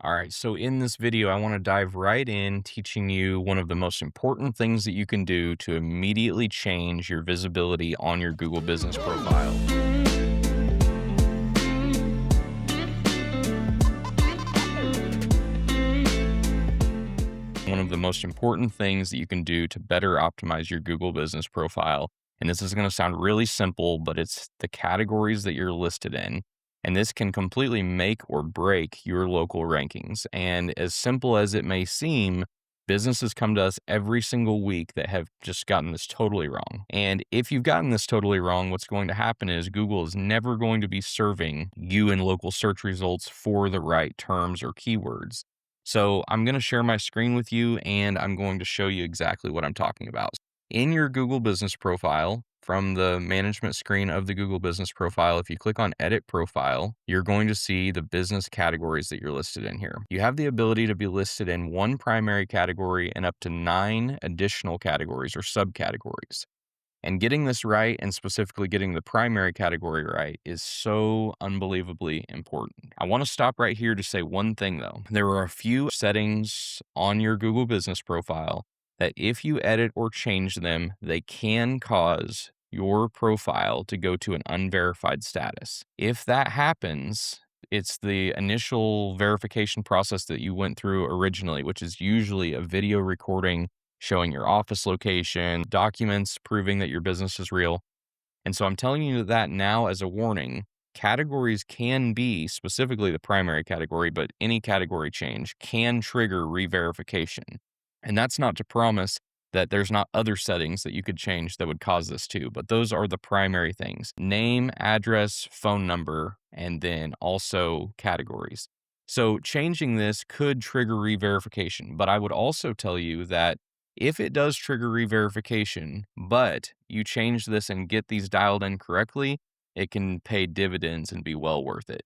All right, so in this video, I want to dive right in teaching you one of the most important things that you can do to immediately change your visibility on your Google Business profile. One of the most important things that you can do to better optimize your Google Business profile. And this is going to sound really simple, but it's the categories that you're listed in. And this can completely make or break your local rankings. And as simple as it may seem, businesses come to us every single week that have just gotten this totally wrong. And if you've gotten this totally wrong, what's going to happen is Google is never going to be serving you in local search results for the right terms or keywords. So I'm going to share my screen with you and I'm going to show you exactly what I'm talking about. In your Google Business profile, from the management screen of the Google Business profile, if you click on Edit Profile, you're going to see the business categories that you're listed in here. You have the ability to be listed in one primary category and up to 9 additional categories or subcategories. And getting this right, and specifically getting the primary category right, is so unbelievably important. I want to stop right here to say one thing though. There are a few settings on your Google Business profile that if you edit or change them, they can cause your profile to go to an unverified status. If that happens, it's the initial verification process that you went through originally, which is usually a video recording showing your office location, documents proving that your business is real. And so I'm telling you that now as a warning. Categories can be specifically the primary category, but any category change can trigger re-verification. And that's not to promise that there's not other settings that you could change that would cause this too, but those are the primary things: name, address, phone number, and then also categories. So changing this could trigger re-verification, but I would also tell you that if it does trigger re-verification, but you change this and get these dialed in correctly, it can pay dividends and be well worth it.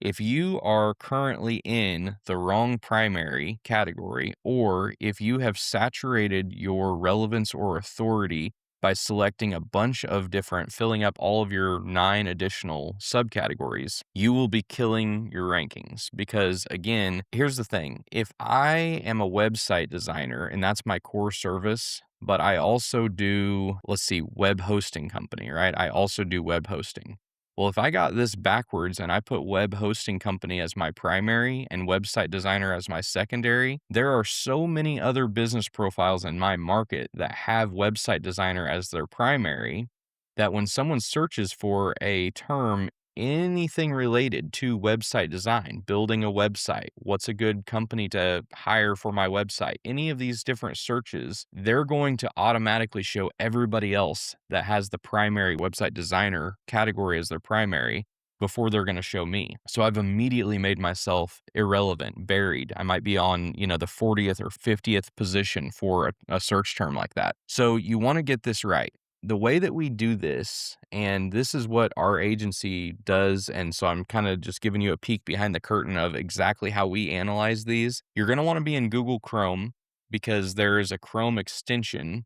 If you are currently in the wrong primary category, or if you have saturated your relevance or authority by selecting a bunch of different, filling up all of your 9 additional subcategories, you will be killing your rankings. Because again, here's the thing. If I am a website designer and that's my core service, but I also do, web hosting company, right? I also do web hosting. Well, if I got this backwards and I put web hosting company as my primary and website designer as my secondary, there are so many other business profiles in my market that have website designer as their primary that when someone searches for a term, anything related to website design, building a website, what's a good company to hire for my website, any of these different searches, they're going to automatically show everybody else that has the primary website designer category as their primary before they're going to show me. So I've immediately made myself irrelevant, buried. I might be on, the 40th or 50th position for a search term like that. So you want to get this right. The way that we do this, and this is what our agency does, and so I'm kind of just giving you a peek behind the curtain of exactly how we analyze these. You're going to want to be in Google Chrome because there is a Chrome extension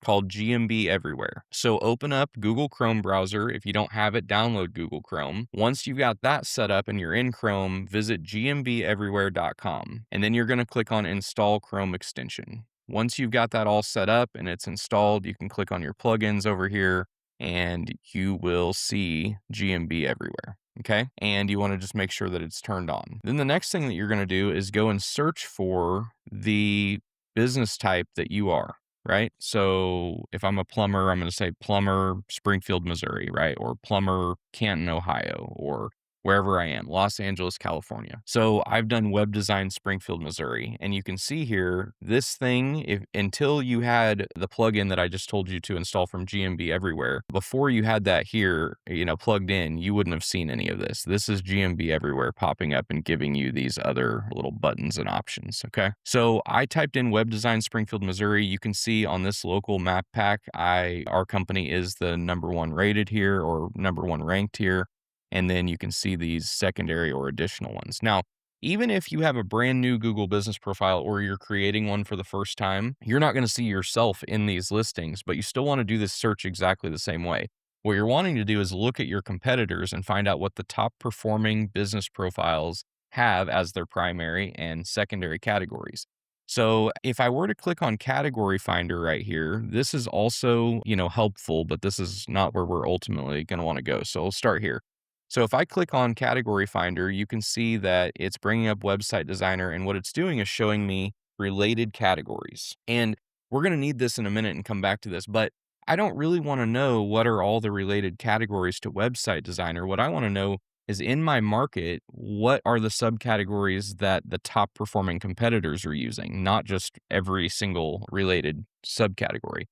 called GMB Everywhere. So open up Google Chrome browser. If you don't have it, download Google Chrome. Once you've got that set up and you're in Chrome, visit gmbeverywhere.com, and then you're going to click on Install Chrome Extension. Once you've got that all set up and it's installed, you can click on your plugins over here and you will see GMB Everywhere. Okay. And you want to just make sure that it's turned on. Then the next thing that you're going to do is go and search for the business type that you are, right? So if I'm a plumber, I'm going to say plumber, Springfield, Missouri, right? Or plumber, Canton, Ohio, or wherever I am, Los Angeles, California. So I've done web design, Springfield, Missouri. And you can see here, this thing, until you had the plugin that I just told you to install from GMB Everywhere, before you had that here, plugged in, you wouldn't have seen any of this. This is GMB Everywhere popping up and giving you these other little buttons and options, okay? So I typed in web design, Springfield, Missouri. You can see on this local map pack, our company is the #1 rated here or #1 ranked here. And then you can see these secondary or additional ones. Now, even if you have a brand new Google Business profile or you're creating one for the first time, you're not going to see yourself in these listings, but you still want to do this search exactly the same way. What you're wanting to do is look at your competitors and find out what the top performing business profiles have as their primary and secondary categories. So if I were to click on category finder right here, this is also, helpful, but this is not where we're ultimately going to want to go. So I'll start here. So if I click on category finder, you can see that it's bringing up website designer, and what it's doing is showing me related categories. And we're going to need this in a minute and come back to this, but I don't really want to know what are all the related categories to website designer. What I want to know is, in my market, what are the subcategories that the top performing competitors are using, not just every single related subcategory.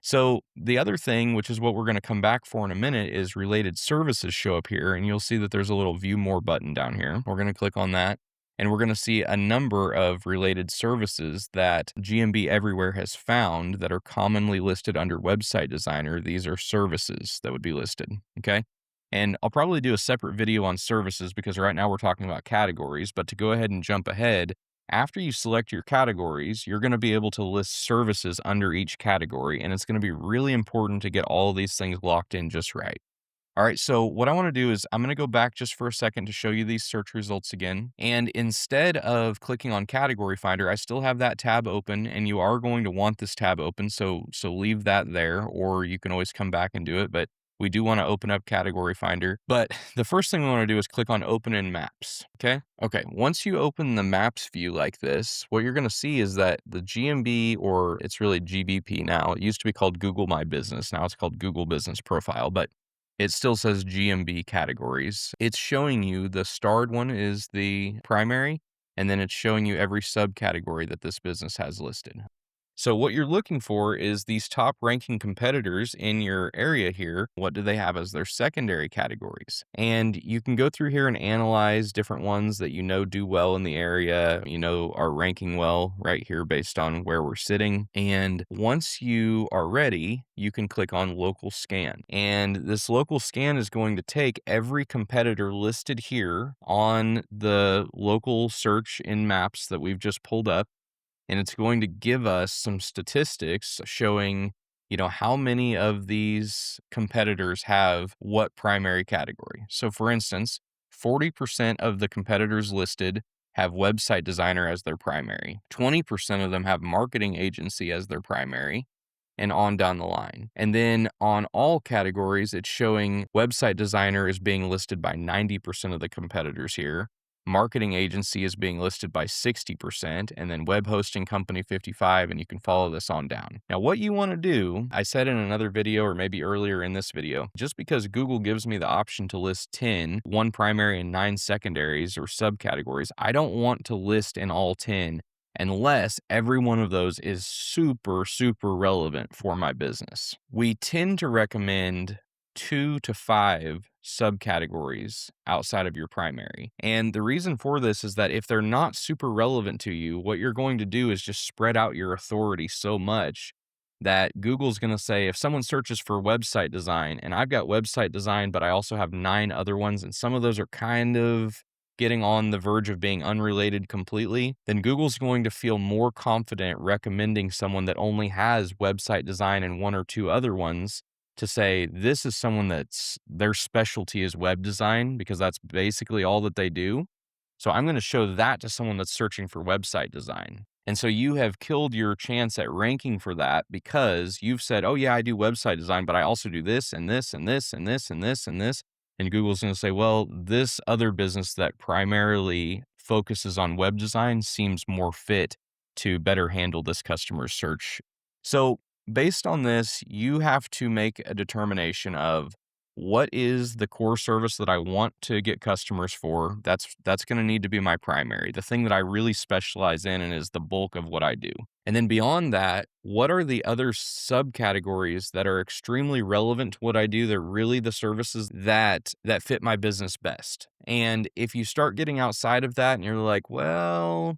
So the other thing, which is what we're going to come back for in a minute, is related services show up here, and you'll see that there's a little view more button down here. We're going to click on that, and we're going to see a number of related services that GMB Everywhere has found that are commonly listed under website designer. These are services that would be listed, okay? And I'll probably do a separate video on services because right now we're talking about categories, but to go ahead and jump ahead, after you select your categories, you're going to be able to list services under each category, and it's going to be really important to get all of these things locked in just right. All right, so what I want to do is I'm going to go back just for a second to show you these search results again. And instead of clicking on category finder, I still have that tab open, and you are going to want this tab open. So leave that there, or you can always come back and do it. But we do want to open up category finder. But the first thing we want to do is click on open in maps. Okay. Once you open the maps view like this, what you're going to see is that the GMB, or it's really GBP now, it used to be called Google My Business. Now it's called Google Business Profile, but it still says GMB categories. It's showing you the starred one is the primary, and then it's showing you every subcategory that this business has listed. So what you're looking for is these top ranking competitors in your area here. What do they have as their secondary categories? And you can go through here and analyze different ones that do well in the area, are ranking well right here based on where we're sitting. And once you are ready, you can click on local scan. And this local scan is going to take every competitor listed here on the local search in maps that we've just pulled up, and it's going to give us some statistics showing, how many of these competitors have what primary category. So for instance, 40% of the competitors listed have website designer as their primary. 20% of them have marketing agency as their primary, and on down the line. And then on all categories, it's showing website designer is being listed by 90% of the competitors here. Marketing agency is being listed by 60%, and then web hosting company 55, and you can follow this on down. Now, what you want to do, I said in another video, or maybe earlier in this video, just because Google gives me the option to list 10, one primary and 9 secondaries or subcategories, I don't want to list in all 10 unless every one of those is super, super relevant for my business. We tend to recommend 2 to 5 subcategories outside of your primary. And the reason for this is that if they're not super relevant to you, what you're going to do is just spread out your authority so much that Google's going to say, if someone searches for website design, and I've got website design, but I also have 9 other ones, and some of those are kind of getting on the verge of being unrelated completely, then Google's going to feel more confident recommending someone that only has website design and 1 or 2 other ones, to say this is someone that's their specialty is web design, because that's basically all that they do. So I'm going to show that to someone that's searching for website design. And so you have killed your chance at ranking for that because you've said, oh yeah, I do website design, but I also do this and this and this and this and this and this. And Google's going to say, well, this other business that primarily focuses on web design seems more fit to better handle this customer search. So based on this, you have to make a determination of what is the core service that I want to get customers for. That's going to need to be my primary, the thing that I really specialize in and is the bulk of what I do. And then beyond that, what are the other subcategories that are extremely relevant to what I do? They're really the services that fit my business best. And if you start getting outside of that and you're like, well,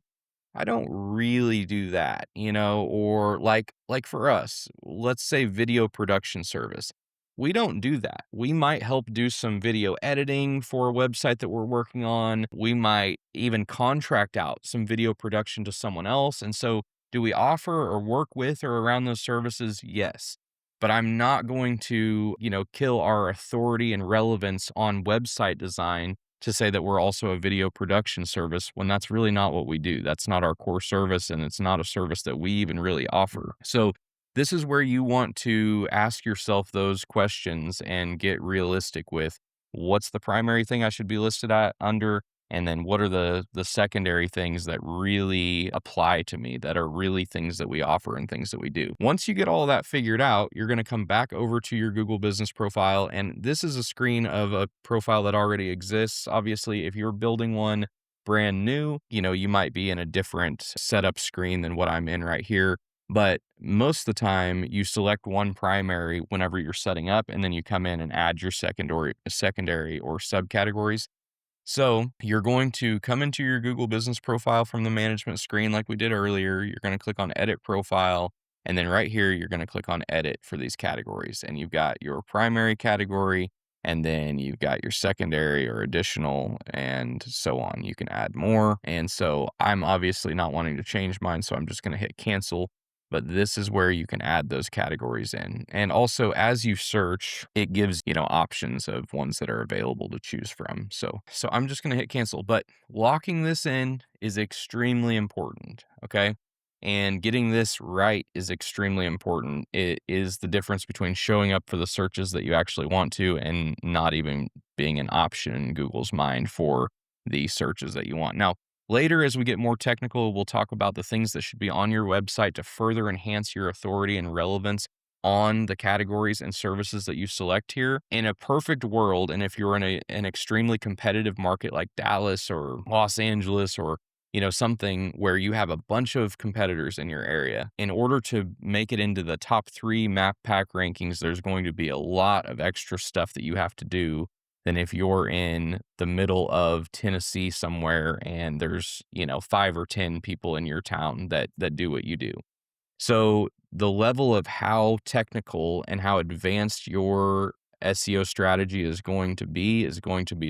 I don't really do that, or like for us, let's say video production service. We don't do that. We might help do some video editing for a website that we're working on. We might even contract out some video production to someone else. And so do we offer or work with or around those services? Yes. But I'm not going to, kill our authority and relevance on website design to say that we're also a video production service when that's really not what we do. That's not our core service, and it's not a service that we even really offer. So this is where you want to ask yourself those questions and get realistic with what's the primary thing I should be listed at under, and then what are the secondary things that really apply to me, that are really things that we offer and things that we do. Once you get all that figured out, you're going to come back over to your Google business profile, and this is a screen of a profile that already exists. Obviously, if you're building one brand new, you might be in a different setup screen than what I'm in right here. But most of the time, you select one primary whenever you're setting up, and then you come in and add your secondary or subcategories. So you're going to come into your Google business profile from the management screen like we did earlier. You're going to click on edit profile. And then right here, you're going to click on edit for these categories. And you've got your primary category, and then you've got your secondary or additional, and so on. You can add more. And so I'm obviously not wanting to change mine, so I'm just going to hit cancel. But this is where you can add those categories in. And also, as you search, it gives, options of ones that are available to choose from. So I'm just going to hit cancel. But locking this in is extremely important. Okay. And getting this right is extremely important. It is the difference between showing up for the searches that you actually want to and not even being an option in Google's mind for the searches that you want. Now, later, as we get more technical, we'll talk about the things that should be on your website to further enhance your authority and relevance on the categories and services that you select here. In a perfect world, and if you're in an extremely competitive market like Dallas or Los Angeles or something where you have a bunch of competitors in your area, in order to make it into the top 3 map pack rankings, there's going to be a lot of extra stuff that you have to do than if you're in the middle of Tennessee somewhere and there's, 5 or 10 people in your town that do what you do. So the level of how technical and how advanced your SEO strategy is going to be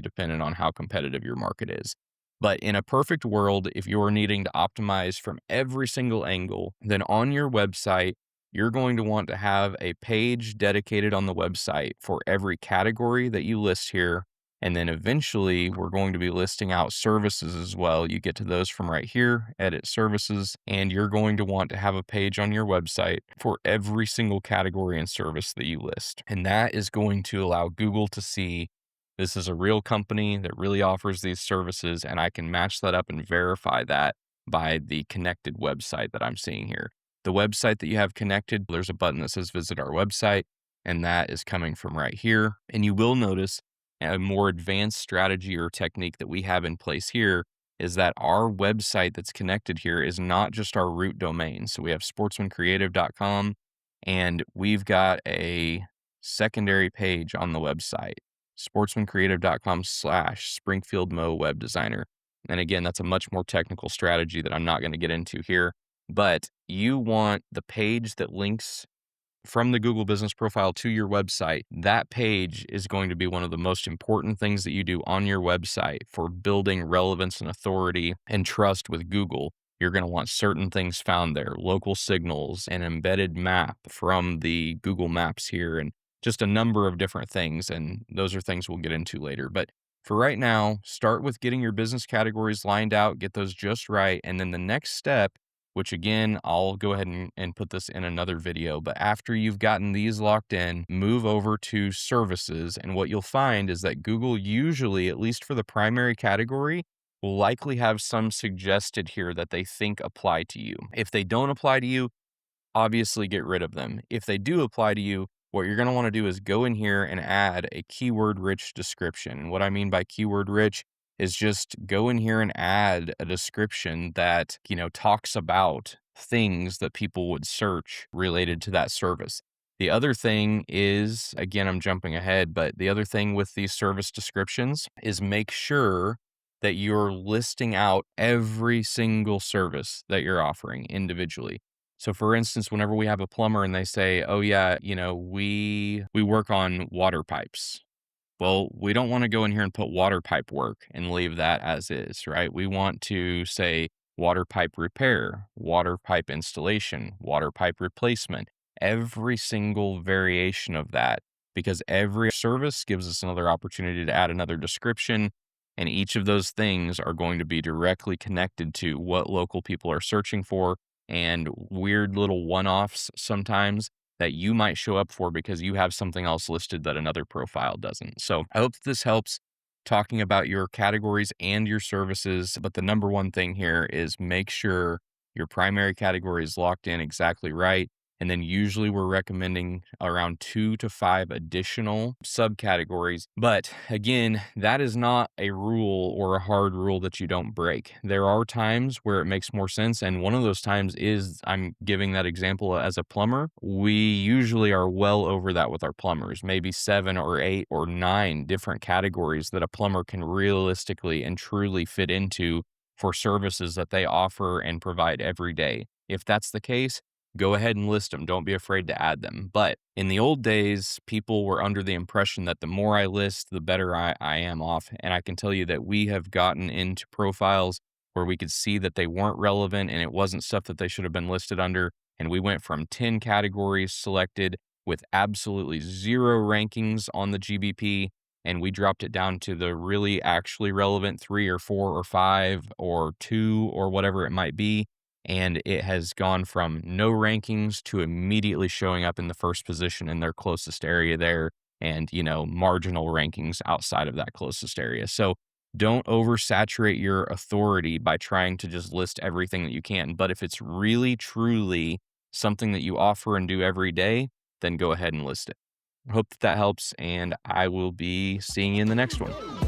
dependent on how competitive your market is. But in a perfect world, if you're needing to optimize from every single angle, then on your website, you're going to want to have a page dedicated on the website for every category that you list here. And then eventually we're going to be listing out services as well. You get to those from right here, edit services, and you're going to want to have a page on your website for every single category and service that you list. And that is going to allow Google to see this is a real company that really offers these services, and I can match that up and verify that by the connected website that I'm seeing here. The website that you have connected, there's a button that says visit our website, and that is coming from right here. And you will notice a more advanced strategy or technique that we have in place here is that our website that's connected here is not just our root domain. So we have sportsmancreative.com, and we've got a secondary page on the website, sportsmancreative.com/Springfield Mo Web Designer. And again, that's a much more technical strategy that I'm not going to get into here. But you want the page that links from the Google business profile to your website. That page is going to be one of the most important things that you do on your website for building relevance and authority and trust with Google. You're going to want certain things found there, local signals, an embedded map from the Google Maps here, and just a number of different things. And those are things we'll get into later. But for right now, start with getting your business categories lined out, get those just right. And then the next step, which again, I'll go ahead and put this in another video, but after you've gotten these locked in, move over to services. And what you'll find is that Google usually, at least for the primary category, will likely have some suggested here that they think apply to you. If they don't apply to you, obviously get rid of them. If they do apply to you, what you're going to want to do is go in here and add a keyword-rich description. And what I mean by keyword-rich is just go in here and add a description that, talks about things that people would search related to that service. The other thing is, again, I'm jumping ahead, but the other thing with these service descriptions is make sure that you're listing out every single service that you're offering individually. So for instance, whenever we have a plumber and they say, "Oh yeah, we work on water pipes." Well, we don't want to go in here and put water pipe work and leave that as is, right? We want to say water pipe repair, water pipe installation, water pipe replacement, every single variation of that, because every service gives us another opportunity to add another description. And each of those things are going to be directly connected to what local people are searching for and weird little one offs sometimes that you might show up for because you have something else listed that another profile doesn't. So I hope this helps talking about your categories and your services. But the number one thing here is make sure your primary category is locked in exactly right. And then usually we're recommending around 2 to 5 additional subcategories. But again, that is not a rule or a hard rule that you don't break. There are times where it makes more sense. And one of those times is I'm giving that example as a plumber. We usually are well over that with our plumbers, maybe 7 or 8 or 9 different categories that a plumber can realistically and truly fit into for services that they offer and provide every day. If that's the case, go ahead and list them. Don't be afraid to add them. But in the old days, people were under the impression that the more I list, the better I am off. And I can tell you that we have gotten into profiles where we could see that they weren't relevant and it wasn't stuff that they should have been listed under. And we went from 10 categories selected with absolutely zero rankings on the GBP. And we dropped it down to the really actually relevant 3 or 4 or 5 or 2 or whatever it might be. And it has gone from no rankings to immediately showing up in the first position in their closest area there and, marginal rankings outside of that closest area. So don't oversaturate your authority by trying to just list everything that you can. But if it's really, truly something that you offer and do every day, then go ahead and list it. I hope that helps, and I will be seeing you in the next one.